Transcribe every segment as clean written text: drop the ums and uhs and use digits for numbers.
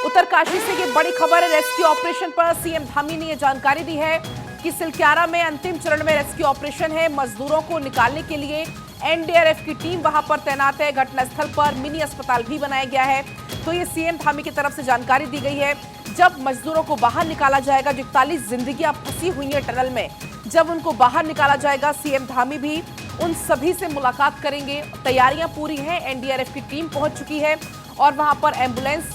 उत्तरकाशी से ये बड़ी खबर है। रेस्क्यू ऑपरेशन पर सीएम धामी ने ये जानकारी दी है कि सिलक्यारा में अंतिम चरण में रेस्क्यू ऑपरेशन है। मजदूरों को निकालने के लिए एनडीआरएफ की टीम वहां पर तैनात है। घटनास्थल पर मिनी अस्पताल भी बनाया गया है। तो ये सीएम धामी की तरफ से जानकारी दी गई है। जब मजदूरों को बाहर निकाला जाएगा, जो 41 जिंदगियां फंसी हुई हैं टनल में, जब उनको बाहर निकाला जाएगा, सीएम धामी भी उन सभी से मुलाकात करेंगे। तैयारियां पूरी हैं, एनडीआरएफ की टीम पहुंच चुकी है और वहां पर एम्बुलेंस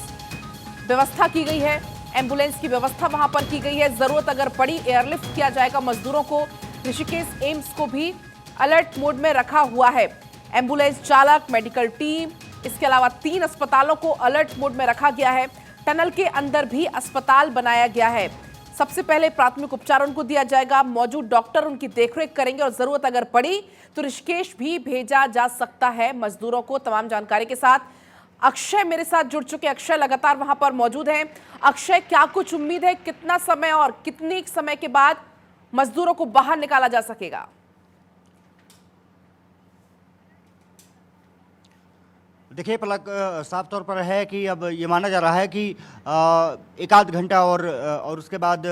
व्यवस्था की गई है। एम्बुलेंस की व्यवस्था वहां पर की गई है। जरूरत अगर पड़ी एयरलिफ्ट किया जाएगा मजदूरों को। ऋषिकेश एम्स को भी अलर्ट मोड में रखा हुआ है। एम्बुलेंस चालक, मेडिकल टीम, इसके अलावा 3 अस्पतालों को अलर्ट मोड में रखा गया है। टनल के अंदर भी अस्पताल बनाया गया है। सबसे पहले प्राथमिक उपचार उनको दिया जाएगा। मौजूद डॉक्टर उनकी देखरेख करेंगे और जरूरत अगर पड़ी तो ऋषिकेश भी भेजा जा सकता है मजदूरों को। तमाम जानकारी के साथ अक्षय मेरे साथ जुड़ चुके। अक्षय लगातार वहां पर मौजूद हैं। अक्षय, क्या कुछ उम्मीद है, कितना समय और कितने समय के बाद मजदूरों को बाहर निकाला जा सकेगा? देखिए पलक, साफ तौर पर है कि अब ये माना जा रहा है कि एक आध घंटा और उसके बाद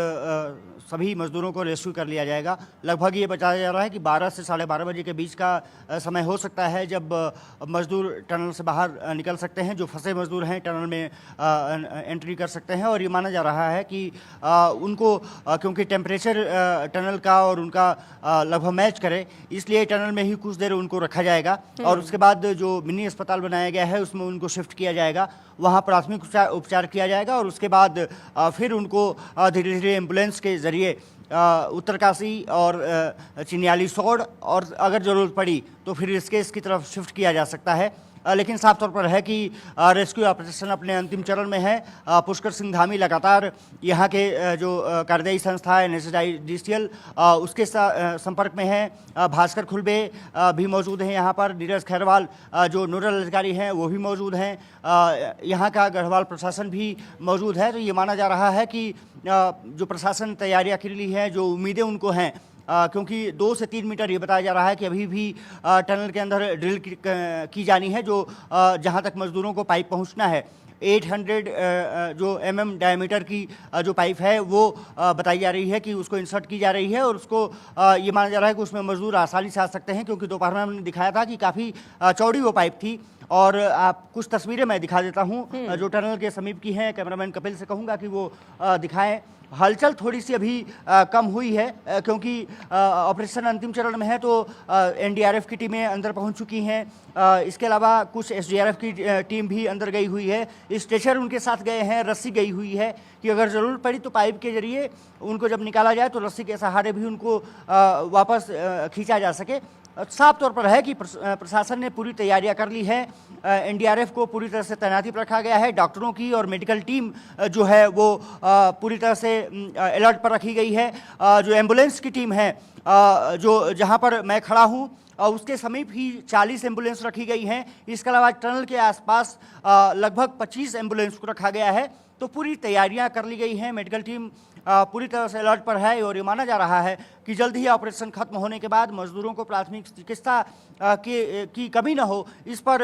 सभी मजदूरों को रेस्क्यू कर लिया जाएगा। लगभग ये बताया जा रहा है कि 12 से 12:30 बजे के बीच का समय हो सकता है जब मजदूर टनल से बाहर निकल सकते हैं। जो फंसे मजदूर हैं टनल में एंट्री कर सकते हैं। और ये माना जा रहा है कि उनको क्योंकि टेम्परेचर टनल का और उनका लगभग मैच करे, इसलिए टनल में ही कुछ देर उनको रखा जाएगा और उसके बाद जो मिनी अस्पताल बनाया गया है उसमें उनको शिफ्ट किया जाएगा। वहाँ प्राथमिक उपचार किया जाएगा और उसके बाद फिर उनको धीरे धीरे एम्बुलेंस के जरिए उत्तरकाशी और चिन्यालीसौड़ और अगर ज़रूरत पड़ी तो फिर ऋषिकेश की तरफ शिफ्ट किया जा सकता है। लेकिन साफ तौर पर है कि रेस्क्यू ऑपरेशन अपने अंतिम चरण में है। पुष्कर सिंह धामी लगातार यहाँ के जो कार्यदायी संस्था है NSDCL उसके संपर्क में है। भास्कर खुलबे भी मौजूद हैं यहाँ पर। नीरज खैरवाल जो नोडल अधिकारी हैं वो भी मौजूद हैं। यहाँ का गढ़वाल प्रशासन भी मौजूद है। तो ये माना जा रहा है कि जो प्रशासन तैयारियाँ कर ली है, जो उम्मीदें उनको हैं, क्योंकि 2 से 3 मीटर ये बताया जा रहा है कि अभी भी टनल के अंदर ड्रिल की जानी है। जो जहाँ तक मजदूरों को पाइप पहुँचना है, 800 जो डायमीटर की जो पाइप है वो बताई जा रही है कि उसको इंसर्ट की जा रही है और उसको ये माना जा रहा है कि उसमें मजदूर आसानी से आ सकते हैं। क्योंकि दोपहर में हमने दिखाया था कि काफ़ी चौड़ी वो पाइप थी। और आप कुछ तस्वीरें मैं दिखा देता हूँ जो टनल के समीप की हैं। कैमरामैन कपिल से कहूँगा कि वो दिखाएं। हलचल थोड़ी सी अभी कम हुई है क्योंकि ऑपरेशन अंतिम चरण में है। तो एनडीआरएफ की टीमें अंदर पहुंच चुकी हैं। इसके अलावा कुछ एसडीआरएफ की टीम भी अंदर गई हुई है। स्ट्रेचर उनके साथ गए हैं, रस्सी गई हुई है कि अगर ज़रूरत पड़ी तो पाइप के जरिए उनको जब निकाला जाए तो रस्सी के सहारे भी उनको वापस खींचा जा सके। साफ तौर पर है कि प्रशासन ने पूरी तैयारियां कर ली है। एनडीआरएफ को पूरी तरह से तैनाती पर रखा गया है। डॉक्टरों की और मेडिकल टीम जो है वो पूरी तरह से अलर्ट पर रखी गई है। जो एम्बुलेंस की टीम है, जो जहां पर मैं खड़ा हूं उसके समीप ही 40 एम्बुलेंस रखी गई हैं। इसके अलावा टनल के आसपास लगभग 25 एम्बुलेंस को रखा गया है। तो पूरी तैयारियां कर ली गई हैं। मेडिकल टीम पूरी तरह से अलर्ट पर है और ये माना जा रहा है कि जल्द ही ऑपरेशन खत्म होने के बाद मजदूरों को प्राथमिक चिकित्सा की कमी न हो, इस पर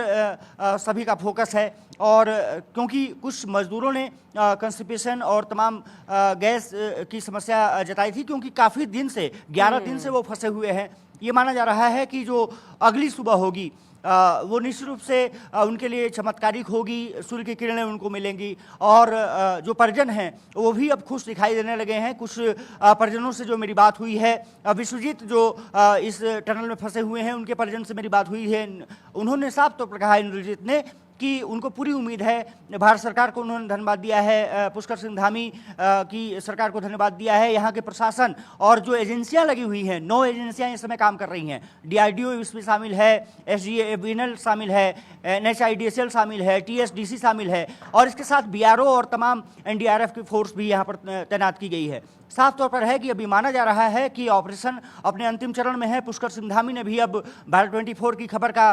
सभी का फोकस है। और क्योंकि कुछ मजदूरों ने कंस्टिपेशन और तमाम गैस की समस्या जताई थी, क्योंकि काफ़ी दिन से 11 दिन से वो फंसे हुए हैं। ये माना जा रहा है कि जो अगली सुबह होगी वो निश्चित रूप से उनके लिए चमत्कारिक होगी। सूर्य की किरणें उनको मिलेंगी और जो परिजन हैं वो भी अब खुश दिखाई देने लगे हैं। कुछ परिजनों से जो मेरी बात हुई है, विश्वजीत जो इस टनल में फंसे हुए हैं, उनके परिजन से मेरी बात हुई है। उन्होंने साफ तौर पर कहा, इंद्रजीत ने, कि उनको पूरी उम्मीद है। भारत सरकार को उन्होंने धन्यवाद दिया है, पुष्कर सिंह धामी की सरकार को धन्यवाद दिया है। यहाँ के प्रशासन और जो एजेंसियाँ लगी हुई हैं, 9 एजेंसियाँ इस समय काम कर रही हैं। DRDO इसमें शामिल है, SGABNL शामिल है, NHIDCL शामिल है, TSDC शामिल है और इसके साथ BRO और तमाम NDRF की फोर्स भी यहाँ पर तैनात की गई है। साफ तौर पर है कि अभी माना जा रहा है कि ऑपरेशन अपने अंतिम चरण में है। पुष्कर सिंह धामी ने भी अब भारत 24 की खबर का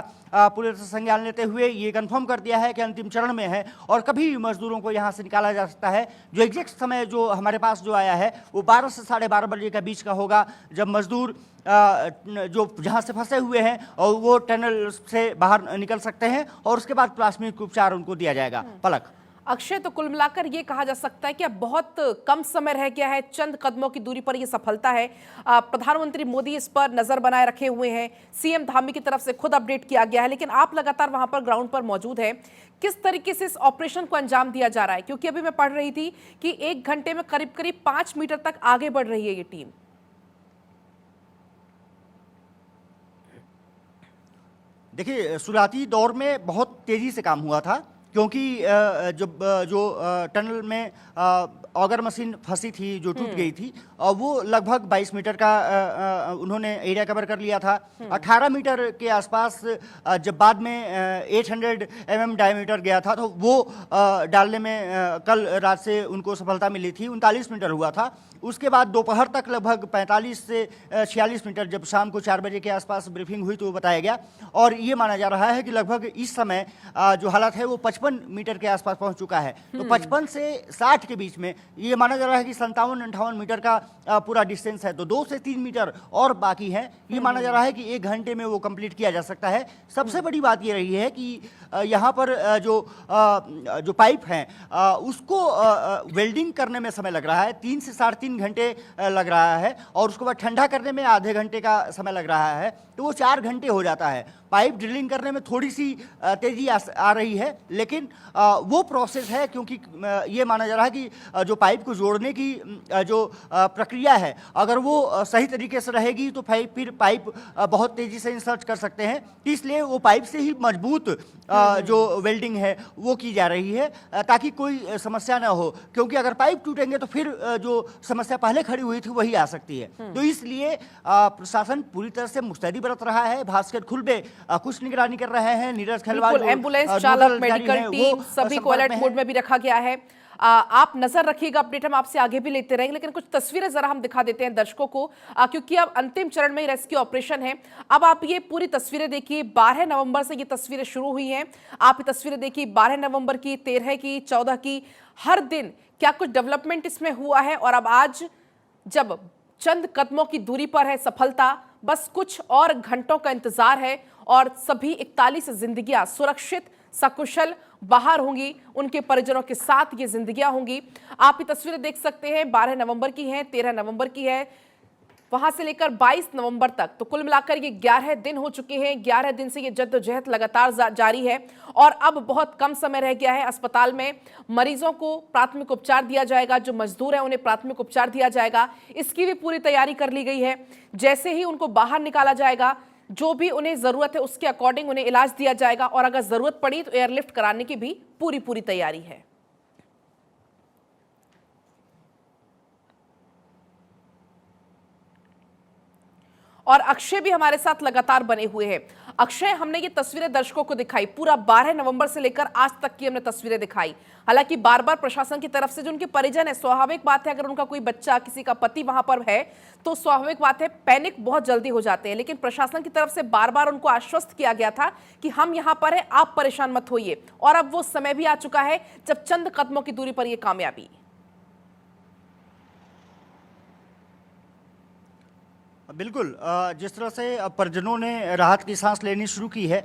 पूरे संज्ञान लेते हुए ये कंफर्म कर दिया है कि अंतिम चरण में है और कभी भी मजदूरों को यहाँ से निकाला जा सकता है। जो एग्जैक्ट समय जो हमारे पास जो आया है वो 12 से 12:30 बजे के बीच का होगा, जब मजदूर जो जहाँ से फंसे हुए हैं और वो टनल से बाहर निकल सकते हैं और उसके बाद प्राथमिक उपचार उनको दिया जाएगा। पलक। अक्षय, तो कुल मिलाकर ये कहा जा सकता है कि अब बहुत कम समय रह गया है, चंद कदमों की दूरी पर यह सफलता है। प्रधानमंत्री मोदी इस पर नजर बनाए रखे हुए हैं, सीएम धामी की तरफ से खुद अपडेट किया गया है, लेकिन आप लगातार वहां पर ग्राउंड पर मौजूद हैं। किस तरीके से इस ऑपरेशन को अंजाम दिया जा रहा है? क्योंकि अभी मैं पढ़ रही थी कि 1 घंटे में करीब करीब 5 मीटर तक आगे बढ़ रही है ये टीम। देखिए, शुरुआती दौर में बहुत तेज़ी से काम हुआ था, क्योंकि जब जो टनल में ऑगर मशीन फंसी थी, जो टूट गई थी, वो लगभग 22 मीटर का उन्होंने एरिया कवर कर लिया था। 18 मीटर के आसपास जब बाद में 800 mm डायमीटर गया था, तो वो डालने में कल रात से उनको सफलता मिली थी। 39 मीटर हुआ था। उसके बाद दोपहर तक लगभग 45 से 46 मीटर, जब शाम को 4 बजे के आसपास ब्रीफिंग हुई तो वो बताया गया, और ये माना जा रहा है कि लगभग इस समय जो हालत है वो 55 मीटर के आसपास पहुंच चुका है। तो 55 से 60 के बीच में ये माना जा रहा है कि 57-58 मीटर का पूरा डिस्टेंस है। तो 2 से 3 मीटर और बाकी है। ये माना जा रहा है कि 1 घंटे में वो कंप्लीट किया जा सकता है। सबसे बड़ी बात ये रही है कि यहाँ पर जो पाइप हैं उसको वेल्डिंग करने में समय लग रहा है, 3 से 3.5 घंटे लग रहा है, और उसके बाद ठंडा करने में आधे घंटे का समय लग रहा है, तो वो 4 घंटे हो जाता है। पाइप ड्रिलिंग करने में थोड़ी सी तेजी आ रही है, लेकिन वो प्रोसेस है, क्योंकि ये माना जा रहा है कि जो पाइप को जोड़ने की जो प्रक्रिया है, अगर वो सही तरीके से रहेगी तो फिर पाइप बहुत तेजी से इंसर्ट कर सकते हैं। इसलिए वो पाइप से ही मजबूत जो वेल्डिंग है वो की जा रही है, ताकि कोई समस्या ना हो, क्योंकि अगर पाइप टूटेंगे तो फिर जो समस्या पहले खड़ी हुई थी वही आ सकती है। तो इसलिए प्रशासन पूरी तरह से मुस्तैदी बरत रहा है। भास्कर खुलबे कुछ निगरानी कर रहे हैं, नीरज खैरवाल एम्बुलेंस चालक, मेडिकल टीम सभी को अलर्ट मोड में भी रखा गया है। आप नजर रखिएगा, अपडेट हम आपसे आगे भी लेते रहेंगे, लेकिन कुछ तस्वीरें जरा हम दिखा देते हैं दर्शकों को, क्योंकि अब अंतिम चरण में रेस्क्यू ऑपरेशन है। अब आप ये पूरी तस्वीरें देखिए, 12 नवंबर से ये तस्वीरें शुरू हुई हैं। आप ये तस्वीरें देखिए, 12 नवंबर की, 13 की, 14 की, हर दिन क्या कुछ डेवलपमेंट इसमें हुआ है। और अब आज जब चंद कदमों की दूरी पर है सफलता, बस कुछ और घंटों का इंतजार है और सभी 41 जिंदगियां सुरक्षित सकुशल बाहर होंगी, उनके परिजनों के साथ ये जिंदगियां होंगी। आप ये तस्वीरें देख सकते हैं, 12 नवंबर की है, 13 नवंबर की है, वहां से लेकर 22 नवंबर तक, तो कुल मिलाकर ये 11 दिन हो चुके हैं। 11 दिन से ये जद्दोजहद लगातार जारी है और अब बहुत कम समय रह गया है। अस्पताल में मरीजों को प्राथमिक उपचार दिया जाएगा, जो मजदूर हैं उन्हें प्राथमिक उपचार दिया जाएगा, इसकी भी पूरी तैयारी कर ली गई है। जैसे ही उनको बाहर निकाला जाएगा, जो भी उन्हें जरूरत है उसके अकॉर्डिंग उन्हें इलाज दिया जाएगा, और अगर जरूरत पड़ी तो एयरलिफ्ट कराने की भी पूरी तैयारी है। और अक्षय भी हमारे साथ लगातार बने हुए हैं। अक्षय, हमने ये तस्वीरें दर्शकों को दिखाई, पूरा 12 नवंबर से लेकर आज तक की हमने तस्वीरें दिखाई। हालांकि बार बार प्रशासन की तरफ से जो उनके परिजन है, स्वाभाविक बात है, अगर उनका कोई बच्चा, किसी का पति वहां पर है तो स्वाभाविक बात है पैनिक बहुत जल्दी हो जाते हैं, लेकिन प्रशासन की तरफ से बार बार उनको आश्वस्त किया गया था कि हम यहां पर हैं, आप परेशान मत होइए। और अब वो समय भी आ चुका है जब चंद कदमों की दूरी पर यह कामयाबी। बिल्कुल, जिस तरह से परिजनों ने राहत की सांस लेनी शुरू की है,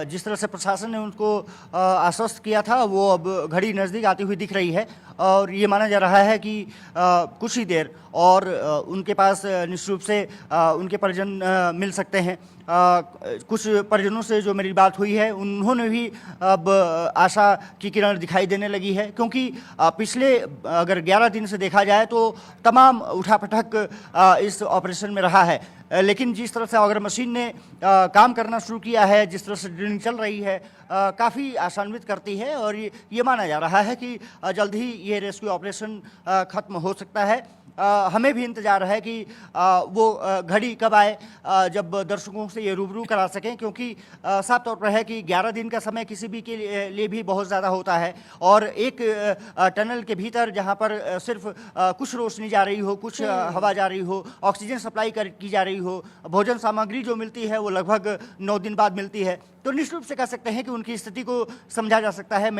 जिस तरह से प्रशासन ने उनको आश्वस्त किया था, वो अब घड़ी नज़दीक आती हुई दिख रही है, और ये माना जा रहा है कि कुछ ही देर और उनके पास निश्चित रूप से उनके परिजन मिल सकते हैं। कुछ परिजनों से जो मेरी बात हुई है, उन्होंने भी अब आशा की किरण दिखाई देने लगी है, क्योंकि पिछले अगर 11 दिन से देखा जाए तो तमाम उठापटक इस ऑपरेशन में रहा है, लेकिन जिस तरह से ऑगर मशीन ने काम करना शुरू किया है, जिस तरह से ड्रिलिंग चल रही है, काफ़ी आशान्वित करती है, और ये माना जा रहा है कि जल्द ही ये रेस्क्यू ऑपरेशन ख़त्म हो सकता है। हमें भी इंतजार है कि वो घड़ी कब आए जब दर्शकों से ये रूबरू करा सकें, क्योंकि साफ तौर पर है कि 11 दिन का समय किसी भी के लिए भी बहुत ज़्यादा होता है, और एक टनल के भीतर जहाँ पर सिर्फ कुछ रोशनी जा रही हो, कुछ हवा जा रही हो, ऑक्सीजन सप्लाई की जा रही हो, भोजन सामग्री जो मिलती है वो लगभग 9 दिन बाद मिलती है, तो निश्चित रूप से कह सकते हैं कि उनकी स्थिति को समझा जा सकता है।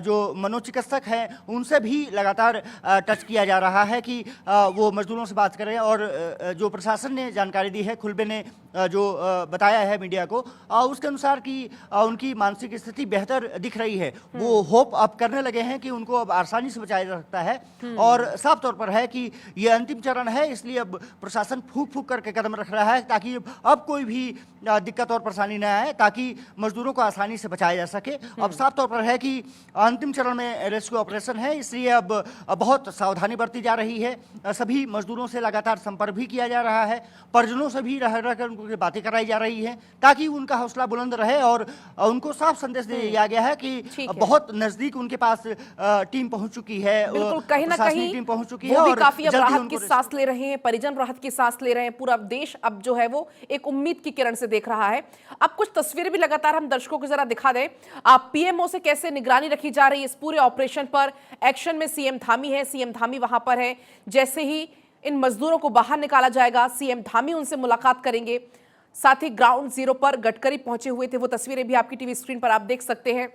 जो मनोचिकित्सक हैं उनसे भी लगातार टच किया जा रहा है कि वो मजदूरों से बात करें। और जो प्रशासन ने जानकारी दी है, खुलबे ने जो बताया है मीडिया को, उसके अनुसार कि उनकी मानसिक स्थिति बेहतर दिख रही है। वो होप अब करने लगे हैं कि उनको अब आसानी से बचाया जा सकता है। और साफ तौर पर है कि ये अंतिम चरण है, इसलिए अब प्रशासन फूंक फूंक करके कदम रख रहा है ताकि अब कोई भी दिक्कत और परेशानी न आए, ताकि मजदूरों को आसानी से बचाया जा सके। अब साफ तौर पर है कि अंतिम चरण में रेस्क्यू ऑपरेशन है, इसलिए अब बहुत सावधानी बरती जा रही है। सभी मजदूरों से लगातार संपर्क भी किया जा रहा है, परिजनों से भी रह रहकर उनको बातें कराई जा रही है ताकि उनका हौसला बुलंद रहे। और उनको साफ संदेश दिया गया है कि बहुत नजदीक उनके पास टीम पहुंच चुकी है, बिल्कुल, कहीं ना कहीं टीम पहुंच चुकी वो है भी और काफी अब जल्दी राहत उनको की सांस ले रहे हैं, परिजन राहत की सांस ले रहे हैं। पूरा देश अब जो है वो एक उम्मीद की किरण से देख रहा है। अब कुछ तस्वीरें भी लगातार हम दर्शकों को जरा दिखा दें। आप पीएमओ से कैसे निगरानी रखी जा रही है इस पूरे ऑपरेशन पर। एक्शन में सीएम धामी है, सीएम धामी वहां पर है। जैसे ही इन मजदूरों को बाहर निकाला जाएगा, सीएम धामी उनसे मुलाकात करेंगे। साथ ही ग्राउंड जीरो पर गडकरी पहुंचे हुए थे, वो तस्वीरें भी आपकी टीवी स्क्रीन पर आप देख सकते हैं।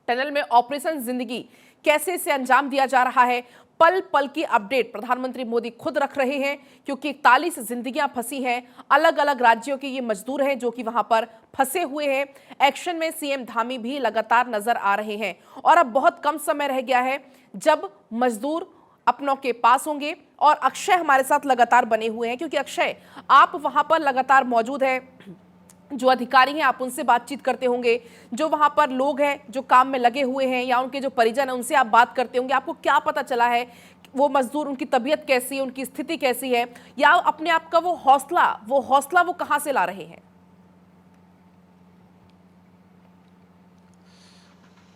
टनल में ऑपरेशन जिंदगी कैसे इसे अंजाम दिया जा रहा है, पल पल की अपडेट प्रधानमंत्री मोदी खुद रख रहे हैं, क्योंकि 41 जिंदगियां फंसी हैं। अलग अलग राज्यों के ये मजदूर हैं जो कि वहां पर फंसे हुए हैं। एक्शन में सीएम धामी भी लगातार नजर आ रहे हैं। और अब बहुत कम समय रह गया है जब मजदूर अपनों के पास होंगे। और अक्षय हमारे साथ लगातार बने हुए हैं, क्योंकि अक्षय आप वहां पर लगातार मौजूद है। जो अधिकारी हैं आप उनसे बातचीत करते होंगे, जो वहां पर लोग हैं जो काम में लगे हुए हैं या उनके जो परिजन हैं उनसे आप बात करते होंगे। आपको क्या पता चला है, वो मजदूर, उनकी तबीयत कैसी है, उनकी स्थिति कैसी है, या अपने आप का वो हौसला वो कहां से ला रहे हैं?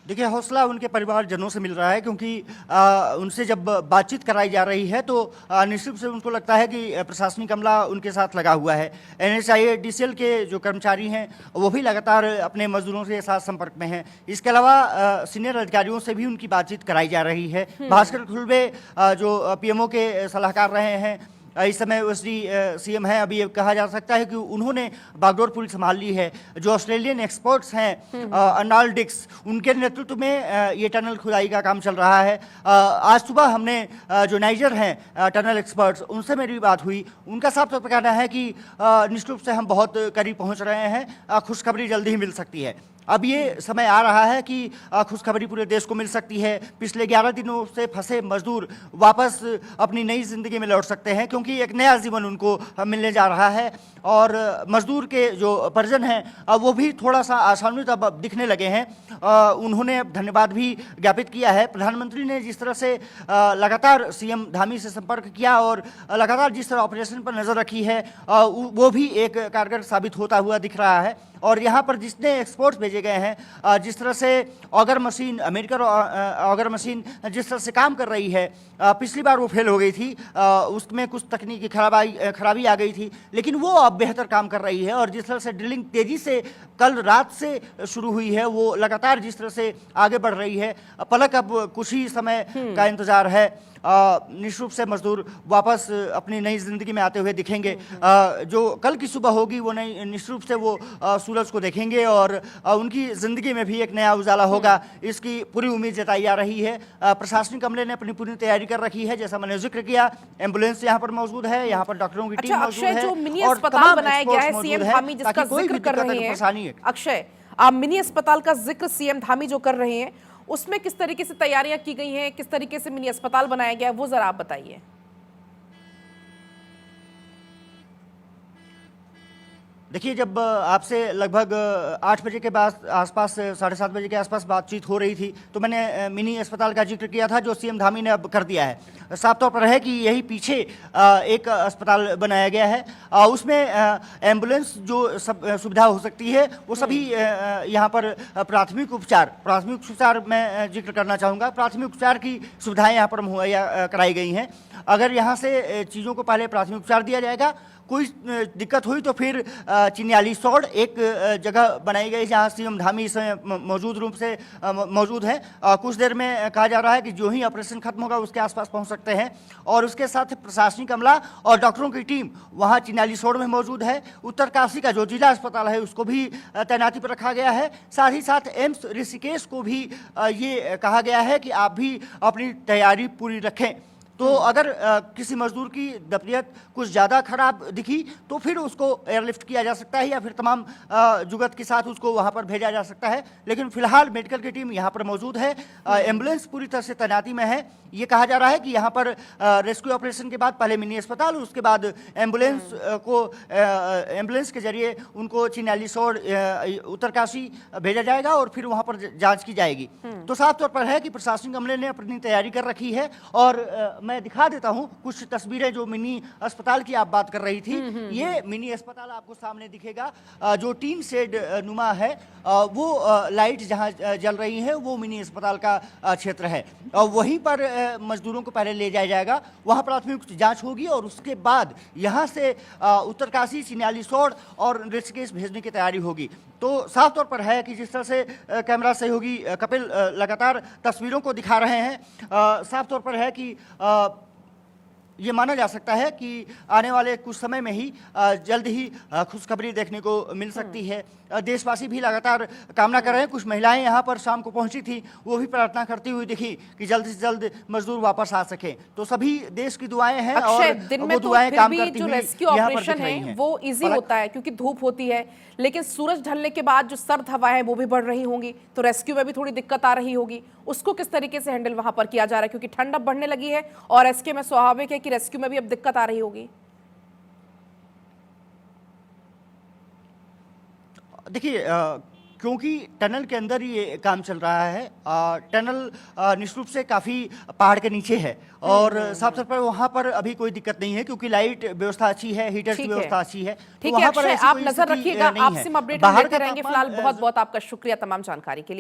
देखिए, हौसला उनके परिवारजनों से मिल रहा है, क्योंकि उनसे जब बातचीत कराई जा रही है तो निश्चित रूप से उनको लगता है कि प्रशासनिक अमला उनके साथ लगा हुआ है। NHIADCL के जो कर्मचारी हैं वो भी लगातार अपने मजदूरों के साथ संपर्क में हैं। इसके अलावा सीनियर अधिकारियों से भी उनकी बातचीत कराई जा रही है। भास्कर खुलबे जो पीएमओ के सलाहकार रहे हैं, इस समय ओएसडी सीएम है। अभी ये कहा जा सकता है कि उन्होंने बागडोर पूरी संभाल ली है। जो ऑस्ट्रेलियन एक्सपर्ट्स हैं अर्नाल्ड डिक्स, उनके नेतृत्व में ये टनल खुदाई का काम चल रहा है। आज सुबह हमने जो नाइजर हैं टनल एक्सपर्ट्स, उनसे मेरी बात हुई। उनका साफ तौर पर कहना है कि निश्चित रूप से हम बहुत करीब पहुंच रहे हैं, खुशखबरी जल्दी ही मिल सकती है। अब ये समय आ रहा है कि खुशखबरी पूरे देश को मिल सकती है। पिछले 11 दिनों से फंसे मजदूर वापस अपनी नई जिंदगी में लौट सकते हैं, क्योंकि एक नया जीवन उनको मिलने जा रहा है। और मजदूर के जो परिजन हैं वो भी थोड़ा सा आशान्वित अब दिखने लगे हैं। उन्होंने धन्यवाद भी ज्ञापित किया है। प्रधानमंत्री ने जिस तरह से लगातार सीएम धामी से संपर्क किया और लगातार जिस तरह ऑपरेशन पर नज़र रखी है, वो भी एक कारगर साबित होता हुआ दिख रहा है। और यहाँ पर जितने एक्सपोर्ट्स भेजे गए हैं, जिस तरह से auger machine, American auger machine जिस तरह से काम कर रही है, पिछली बार वो फेल हो गई थी, उसमें कुछ तकनीकी खराबी आ गई थी, लेकिन वो अब बेहतर काम कर रही है। और जिस तरह से ड्रिलिंग तेजी से कल रात से शुरू हुई है, वो लगातार जिस तरह से आगे बढ़ रही है, पलक अब कुछ ही समय का इंतजार है। निश्चित रूप से मजदूर वापस अपनी नई जिंदगी में आते हुए दिखेंगे। जो कल की सुबह होगी वो नई निश्चित रूप से वो सूरज को देखेंगे और उनकी जिंदगी में भी एक नया उजाला होगा, इसकी पूरी उम्मीद जताई जा रही है। प्रशासनिक अमले ने अपनी पूरी तैयारी कर रखी है। जैसा मैंने जिक्र किया, एम्बुलेंस यहाँ पर मौजूद है, यहाँ पर डॉक्टरों की टीम मौजूद है। जो मिनी अस्पताल बनाया गया है सीएम धामी जिसका जिक्र कर रहे हैं, अक्षय आप मिनी अस्पताल का जिक्र सीएम धामी जो कर रहे हैं, उसमें किस तरीके से तैयारियां की गई हैं, किस तरीके से मिनी अस्पताल बनाया गया है, वो जरा आप बताइए। देखिए, जब आपसे लगभग 8 बजे के बाद आसपास, 7:30 बजे के आसपास बातचीत हो रही थी, तो मैंने मिनी अस्पताल का जिक्र किया था, जो सीएम धामी ने अब कर दिया है। साफ तौर पर है कि यही पीछे एक अस्पताल बनाया गया है। उसमें एम्बुलेंस जो सुविधा हो सकती है वो सभी यहाँ पर प्राथमिक उपचार मैं जिक्र करना चाहूँगा। प्राथमिक उपचार की सुविधाएँ यहाँ पर मुहैया कराई गई हैं। अगर यहाँ से चीज़ों को पहले प्राथमिक उपचार दिया जाएगा, कोई दिक्कत हुई तो फिर चिन्याली सौड़ एक जगह बनाई गई जहां सीएम धामी इस समय मौजूद रूप से मौजूद है। कुछ देर में कहा जा रहा है कि जो ही ऑपरेशन खत्म होगा उसके आसपास पहुंच सकते हैं। और उसके साथ प्रशासनिक अमला और डॉक्टरों की टीम वहां चिन्याली सौड़ में मौजूद है। उत्तरकाशी का जो जिला अस्पताल है उसको भी तैनाती पर रखा गया है। साथ ही साथ एम्स ऋषिकेश को भी ये कहा गया है कि आप भी अपनी तैयारी पूरी रखें, तो अगर किसी मजदूर की तबीयत कुछ ज़्यादा खराब दिखी तो फिर उसको एयरलिफ्ट किया जा सकता है या फिर तमाम जुगत के साथ उसको वहाँ पर भेजा जा सकता है। लेकिन फिलहाल मेडिकल की टीम यहाँ पर मौजूद है, एम्बुलेंस पूरी तरह से तैनाती में है। ये कहा जा रहा है कि यहाँ पर रेस्क्यू ऑपरेशन के बाद पहले मिनी अस्पताल, उसके बाद एम्बुलेंस के जरिए उनको चिन्यालीसौड़ उत्तरकाशी भेजा जाएगा और फिर वहाँ पर जाँच की जाएगी। तो साफ तौर पर है कि प्रशासनिक अमले ने अपनी तैयारी कर रखी है। और मैं दिखा देता हूं कुछ तस्वीरें जो मिनी अस्पताल की आप बात कर रही थी। ये मिनी अस्पताल आपको सामने दिखेगा, जो टीन शेड नुमा है, वो लाइट जहां जल रही है वो मिनी अस्पताल का क्षेत्र है। और वहीं पर मजदूरों को पहले ले जाया जाएगा, वहां प्राथमिक जांच होगी और उसके बाद यहां से उत्तरकाशी, चिन्यालीसौड़ और ऋषिकेश भेजने की तैयारी होगी। तो साफ तौर पर है कि जिस तरह से कैमरा सहयोगी कपिल लगातार तस्वीरों को दिखा रहे हैं, साफ तौर पर है कि ये माना जा सकता है कि आने वाले कुछ समय में ही जल्द ही खुशखबरी देखने को मिल सकती है। देशवासी भी लगातार कामना कर रहे हैं। कुछ महिलाएं यहाँ पर शाम को पहुंची थी, वो भी प्रार्थना करती हुई दिखी कि जल्द से जल्द मजदूर वापस आ सके। तो सभी देश की दुआएं हैं और दिन में वो दुआएं तो काम भी करती जो हुई रेस्क्यू यहाँ पर ऑपरेशन दिख रही है हैं। वो इजी होता है क्योंकि धूप होती है, लेकिन सूरज ढलने के बाद जो सर्द हवा है वो भी बढ़ रही होंगी, तो रेस्क्यू में भी थोड़ी दिक्कत आ रही होगी। उसको किस तरीके से हैंडल वहां पर किया जा रहा है, क्योंकि ठंड अब बढ़ने लगी है और रेस्क्यू में स्वाभाविक है कि रेस्क्यू में भी अब दिक्कत आ रही होगी। देखिए, क्योंकि टनल के अंदर ये काम चल रहा है, टनल निश्चित रूप से काफ़ी पहाड़ के नीचे है और साफ तौर पर वहाँ पर अभी कोई दिक्कत नहीं है क्योंकि लाइट व्यवस्था अच्छी है, हीटर की व्यवस्था अच्छी है। ठीक है अक्षय, आप नजर रखिएगा, आपसे हम अपडेट लेते रहेंगे। फिलहाल बहुत बहुत आपका शुक्रिया तमाम जानकारी के लिए।